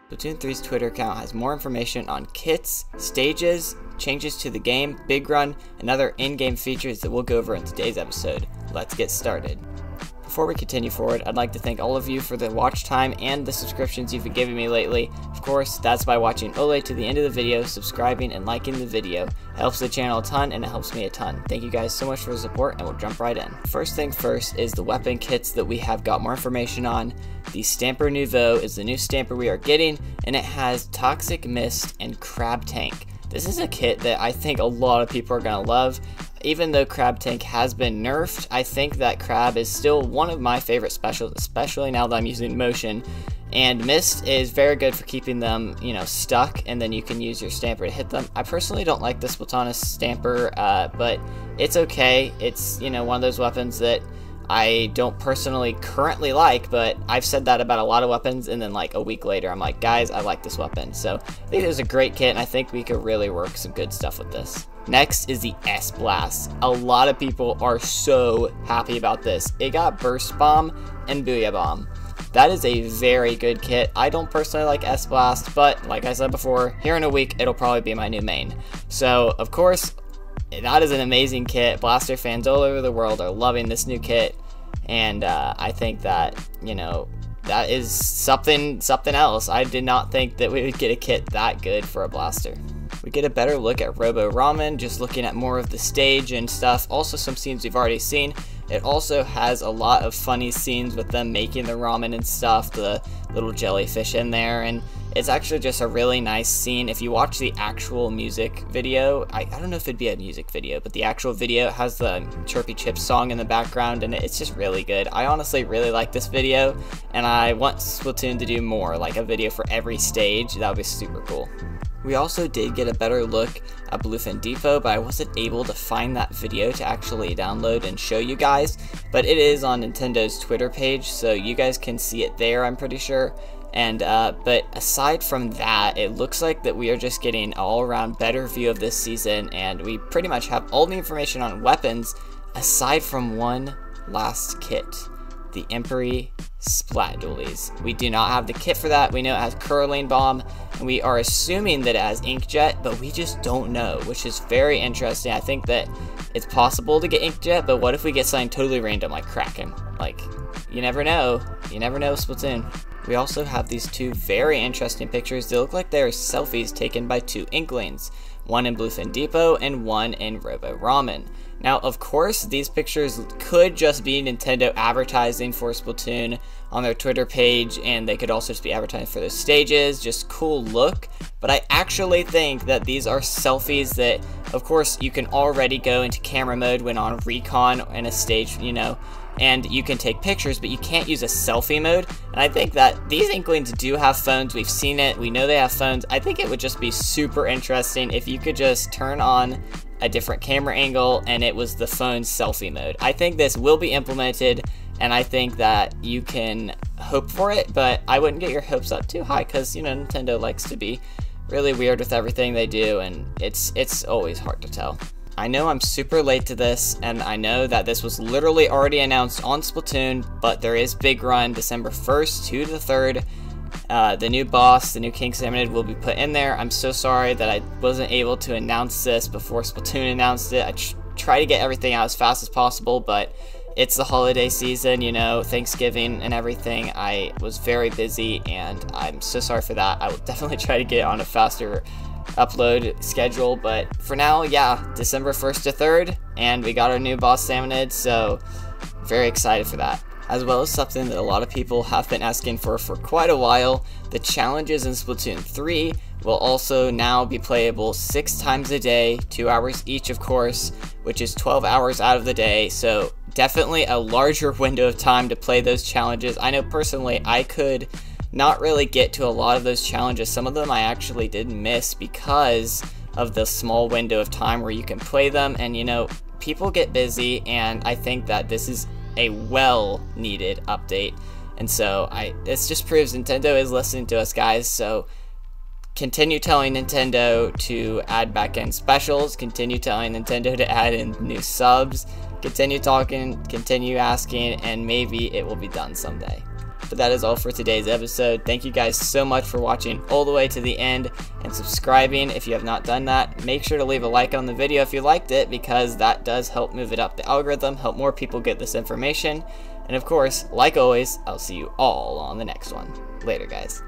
Splatoon 3's Twitter account has more information on kits, stages, changes to the game, big run, and other in-game features that we'll go over in today's episode. Let's get started. Before we continue forward, I'd like to thank all of you for the watch time and the subscriptions you've been giving me lately. Of course, that's by watching all the way to the end of the video, subscribing, and liking the video. It helps the channel a ton, and it helps me a ton. Thank you guys so much for the support, and we'll jump right in. First thing first is the weapon kits that we have got more information on. The Stamper Nouveau is the new stamper we are getting, and it has Toxic Mist and Crab Tank. This is a kit that I think a lot of people are going to love. Even though Crab Tank has been nerfed, I think that Crab is still one of my favorite specials, especially now that I'm using motion. And Mist is very good for keeping them, stuck, and then you can use your stamper to hit them. I personally don't like the Splatoon stamper, but it's okay. It's, one of those weapons that I don't personally currently like, but I've said that about a lot of weapons, and then like a week later I'm like, guys, I like this weapon. So I think it was a great kit, and I think we could really work some good stuff with this. Next is the S-Blast. A lot of people are so happy about this. It got Burst Bomb and Booyah Bomb. That is a very good kit. I don't personally like S-Blast, but like I said before, here in a week it'll probably be my new main. So of course, that is an amazing kit. Blaster fans all over the world are loving this new kit, and I think that, that is something else. I did not think that we would get a kit that good for a Blaster. We get a better look at Robo Ramen, just looking at more of the stage and stuff. Also some scenes we've already seen. It also has a lot of funny scenes with them making the ramen and stuff, the little jellyfish in there, and it's actually just a really nice scene. If you watch the actual music video, I don't know if it'd be a music video, but the actual video has the Chirpy Chips song in the background, and it's just really good. I honestly really like this video, and I want Splatoon to do more, like a video for every stage. That would be super cool. We also did get a better look at Bluefin Depot, but I wasn't able to find that video to actually download and show you guys, but it is on Nintendo's Twitter page, so you guys can see it there, I'm pretty sure. And but aside from that, it looks like that we are just getting an all-around better view of this season, and we pretty much have all the information on weapons aside from one last kit, the Empery Splat Dualies. We do not have the kit for that. We know it has Curling Bomb, and we are assuming that it has Inkjet, but we just don't know, which is very interesting. I think that it's possible to get Inkjet, but what if we get something totally random like Kraken? Like, you never know. You never know, Splatoon. We also have these two very interesting pictures. They look like they are selfies taken by two Inklings, one in Bluefin Depot and one in Robo Ramen. Now, of course, these pictures could just be Nintendo advertising for Splatoon on their Twitter page, and they could also just be advertising for their stages, just cool look. But I actually think that these are selfies that, of course, you can already go into camera mode when on recon in a stage, and you can take pictures, but you can't use a selfie mode. And I think that these Inklings do have phones. We've seen it. We know they have phones. I think it would just be super interesting if you could just turn on a different camera angle and it was the phone's selfie mode. I think this will be implemented, and I think that you can hope for it, but I wouldn't get your hopes up too high because, Nintendo likes to be really weird with everything they do, and it's always hard to tell. I know I'm super late to this, and I know that this was literally already announced on Splatoon, but there is Big Run December 1st to the 3rd. The new boss, the new King Salmonid, will be put in there. I'm so sorry that I wasn't able to announce this before Splatoon announced it. I try to get everything out as fast as possible, but it's the holiday season, Thanksgiving and everything. I was very busy, and I'm so sorry for that. I will definitely try to get on a faster upload schedule, but for now, yeah, December 1st to 3rd, and we got our new boss Salmonid, so very excited for that. As well as something that a lot of people have been asking for quite a while, the challenges in Splatoon 3 will also now be playable 6 times a day, 2 hours each of course, which is 12 hours out of the day, so definitely a larger window of time to play those challenges. I know personally I could not really get to a lot of those challenges. Some of them I actually did miss because of the small window of time where you can play them, and people get busy, and I think that this is a well-needed update, and so this just proves Nintendo is listening to us, guys. So continue telling Nintendo to add back in specials, continue telling Nintendo to add in new subs, continue talking, continue asking, and maybe it will be done someday. But that is all for today's episode. Thank you guys so much for watching all the way to the end and subscribing if you have not done that. Make sure to leave a like on the video if you liked it, because that does help move it up the algorithm, help more people get this information. And of course, like always, I'll see you all on the next one. Later, guys.